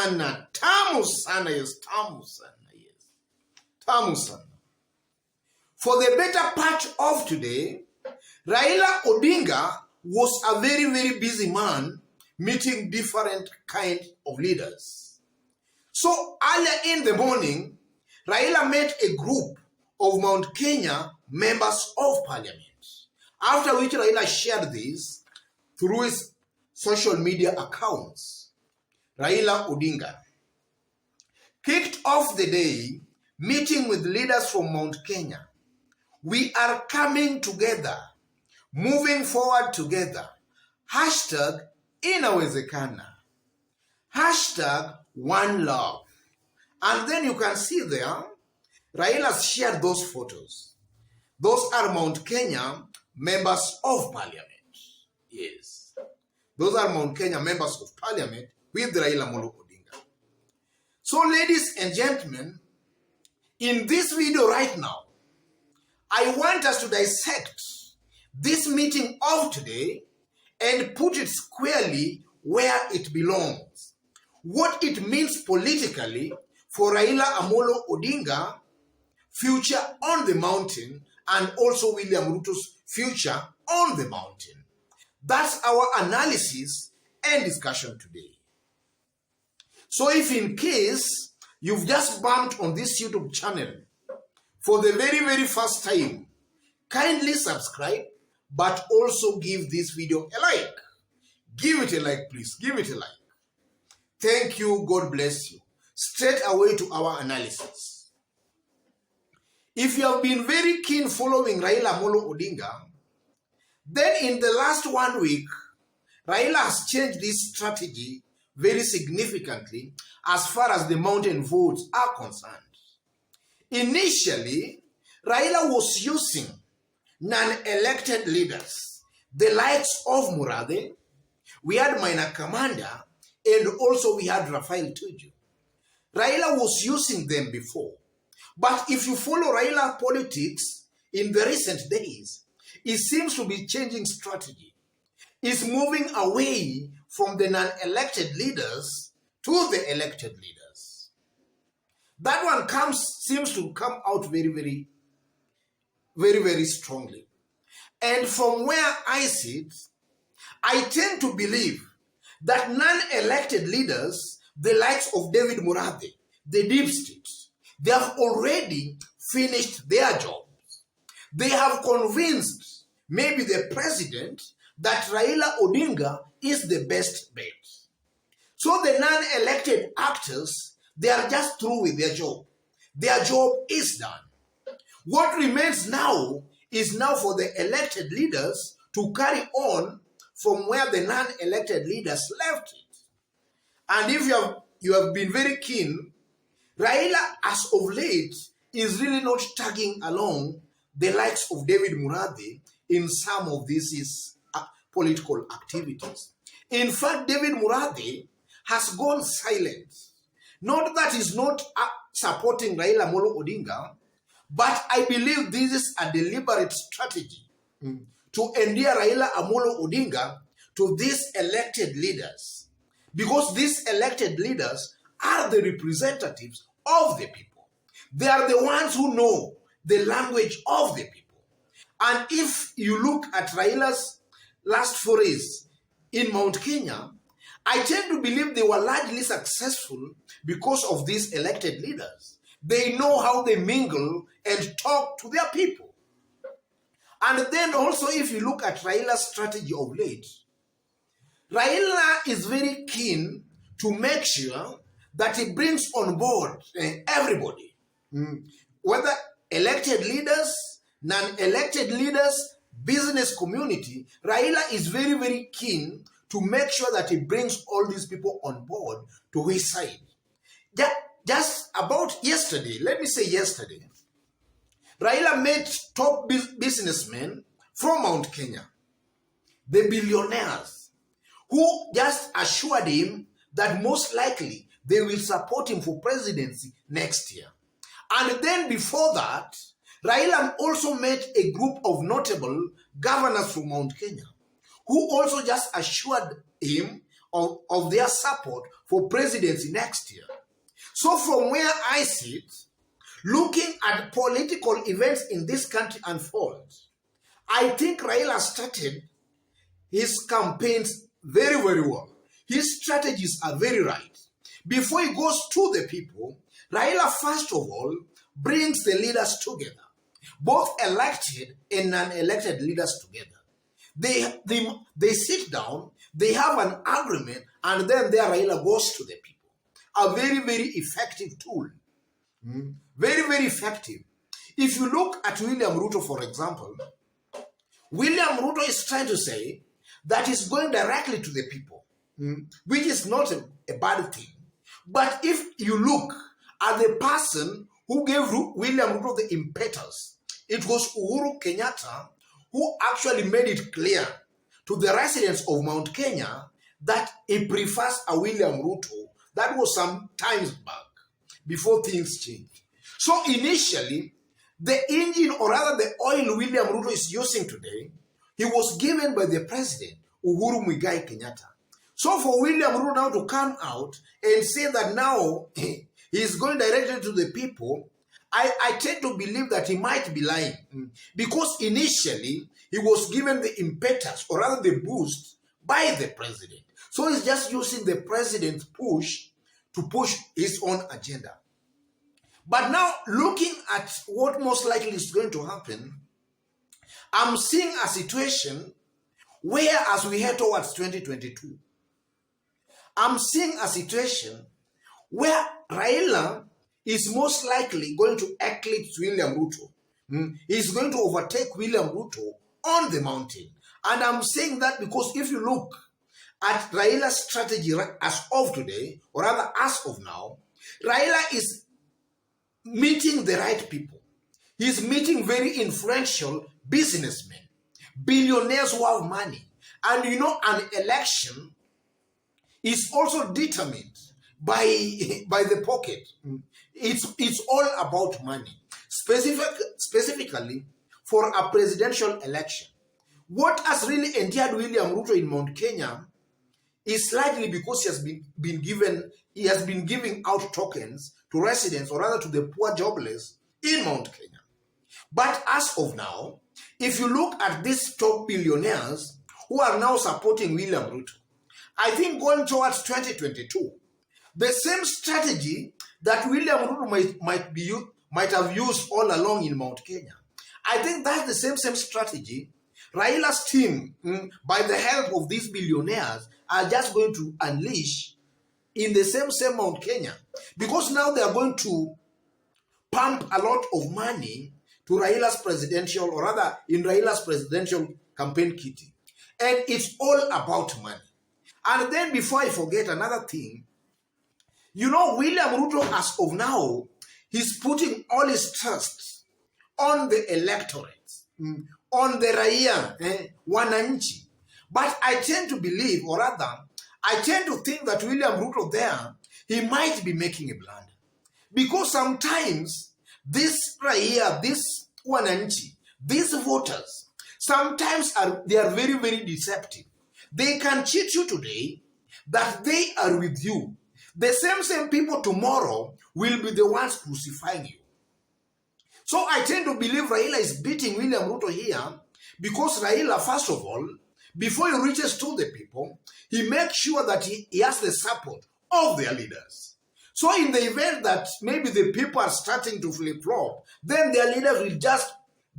sana, tamu sana, yes, tamu sana, yes, tamu sana. For the better part of today, Raila Odinga was a very, very busy man meeting different kinds of leaders. So earlier in the morning, Raila met a group of Mt Kenya members of parliament. After which Raila shared this through his social media accounts. Raila Odinga kicked off the day meeting with leaders from Mt Kenya. We are coming together, moving forward together. Hashtag inawezekana. Hashtag one love. And then you can see there, Raila shared those photos. Those are Mt Kenya members of parliament. Yes. Those are Mt Kenya members of parliament with Raila Molo Odinga. So ladies and gentlemen, in this video right now, I want us to dissect this meeting of today and put it squarely where it belongs. What it means politically for Raila Amolo Odinga future on the mountain and also William Ruto's future on the mountain. That's our analysis and discussion today. So if in case you've just bumped on this YouTube channel for the very, very first time, kindly subscribe, but also give this video a like. Give it a like, please. Give it a like. Thank you. God bless you. Straight away to our analysis. If you have been very keen following Raila Molo Odinga, then in the last 1 week, Raila has changed this strategy very significantly as far as the mountain votes are concerned. Initially, Raila was using non-elected leaders, the likes of Murathe. We had Minor Commander, and also we had Rafael Tuju. Raila was using them before. But if you follow Raila politics in the recent days, it seems to be changing strategy. It's moving away from the non-elected leaders to the elected leaders. That one seems to come out very, very strongly. And from where I sit, I tend to believe that non-elected leaders, the likes of David Murathe, the deep state, they have already finished their jobs. They have convinced maybe the president that Raila Odinga is the best bet. So the non-elected actors, they are just through with their job. Their job is done. What remains now is now for the elected leaders to carry on from where the non-elected leaders left it. And if you have been very keen, Raila as of late is really not tagging along the likes of David Murathe in some of these political activities. In fact, David Murathe has gone silent. Not that he's not supporting Raila Molo Odinga, but I believe this is a deliberate strategy to endear Raila Amolo Odinga to these elected leaders. Because these elected leaders are the representatives of the people. They are the ones who know the language of the people. And if you look at Raila's last forays in Mt Kenya, I tend to believe they were largely successful because of these elected leaders. They know how they mingle and talk to their people. And then also if you look at Raila's strategy of late, Raila is very keen to make sure that he brings on board everybody, whether elected leaders, non-elected leaders, business community. Raila is very, very keen to make sure that he brings all these people on board to his side. Just about yesterday, let me say yesterday, Raila met top businessmen from Mt Kenya, the billionaires, who just assured him that most likely they will support him for presidency next year. And then before that, Raila also met a group of notable governors from Mt Kenya, who also just assured him of their support for presidency next year. So from where I sit, looking at political events in this country unfold, I think Raila started his campaigns very, very well. His strategies are very right. Before he goes to the people, Raila first of all brings the leaders together, both elected and non-elected leaders together. They sit down, they have an agreement, and then their Raila goes to the people. A very, very effective tool. Very, very effective. If you look at William Ruto, for example, William Ruto is trying to say that he's going directly to the people, which is not a bad thing. But if you look at the person who gave William Ruto the impetus, it was Uhuru Kenyatta, who actually made it clear to the residents of Mount Kenya that he prefers a William Ruto. That was some times back, before things changed. So initially, the engine, or rather the oil William Ruto is using today, he was given by the president, Uhuru Muigai Kenyatta. So for William Ruto now to come out and say that now he's going directly to the people, I tend to believe that he might be lying. Because initially, he was given the impetus, or rather the boost, by the president. So he's just using the president's push to push his own agenda. But now, looking at what most likely is going to happen, I'm seeing a situation where, as we head towards 2022, I'm seeing a situation where Raila is most likely going to eclipse William Ruto. He's going to overtake William Ruto on the mountain. And I'm saying that because if you look at Raila's strategy as of today, or rather as of now, Raila is meeting the right people. He's meeting very influential businessmen, billionaires who have money. And you know, an election is also determined by the pocket. It's all about money, specifically for a presidential election. What has really endeared William Ruto in Mount Kenya is likely because he has been giving out tokens to residents, or rather to the poor jobless in Mount Kenya. But as of now, if you look at these top billionaires who are now supporting William Ruto, I think going towards 2022, the same strategy that William Ruto might have used all along in Mount Kenya, I think that's the same strategy Raila's team, by the help of these billionaires, are just going to unleash in the same Mount Kenya. Because now they are going to pump a lot of money to Raila's presidential, or rather in Raila's presidential campaign kitty. And it's all about money. And then before I forget another thing, you know, William Ruto, as of now, he's putting all his trust on the electorate, on the Raia, wananchi. But I tend to believe, or rather, I tend to think that William Ruto there, he might be making a blunder. Because sometimes this Raia, this wananchi, these voters, sometimes they are very, very deceptive. They can cheat you today that they are with you. The same people tomorrow will be the ones crucifying you. So I tend to believe Raila is beating William Ruto here because Raila, first of all, before he reaches to the people, he makes sure that he has the support of their leaders. So in the event that maybe the people are starting to flip-flop, then their leaders will just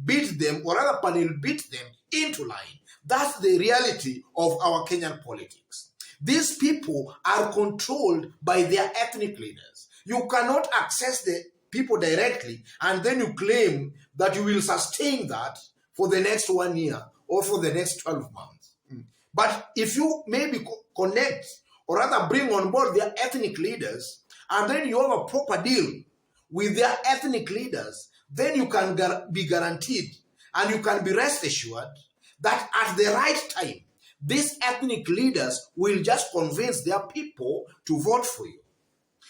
beat them, or rather will beat them into line. That's the reality of our Kenyan politics. These people are controlled by their ethnic leaders. You cannot access the people directly and then you claim that you will sustain that for the next 1 year or for the next 12 months. But if you maybe connect, or rather bring on board their ethnic leaders, and then you have a proper deal with their ethnic leaders, then you can be guaranteed and you can be rest assured that at the right time, these ethnic leaders will just convince their people to vote for you.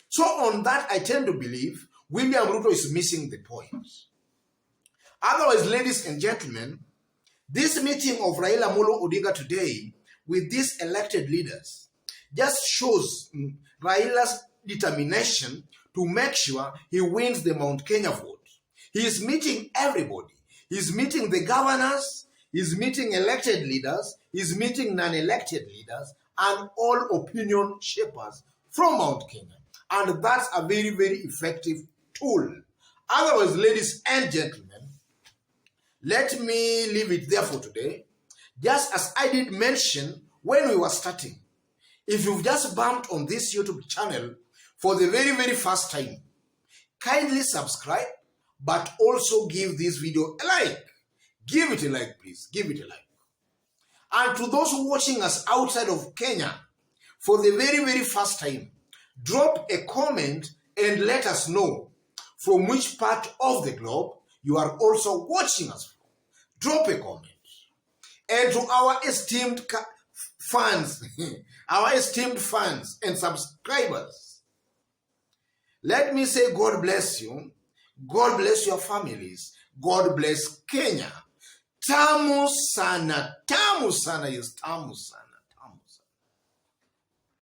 So on that, I tend to believe William Ruto is missing the point. Otherwise, ladies and gentlemen, this meeting of Raila Molo Odinga today with these elected leaders just shows Raila's determination to make sure he wins the Mount Kenya vote. He is meeting everybody. He's meeting the governors, he's meeting elected leaders, he's meeting non-elected leaders, and all opinion shapers from Mount Kenya. And that's a very, very effective tool. Otherwise, ladies and gentlemen, let me leave it there for today. Just as I did mention when we were starting, if you've just bumped on this YouTube channel for the very, very first time, kindly subscribe, but also give this video a like. Give it a like, please. Give it a like. And to those watching us outside of Kenya for the very, very first time, drop a comment and let us know from which part of the globe you are also watching us from. Drop a comment. And to our esteemed fans, our esteemed fans and subscribers, let me say God bless you. God bless your families. God bless Kenya. Tamu sana, yes, tamu sana.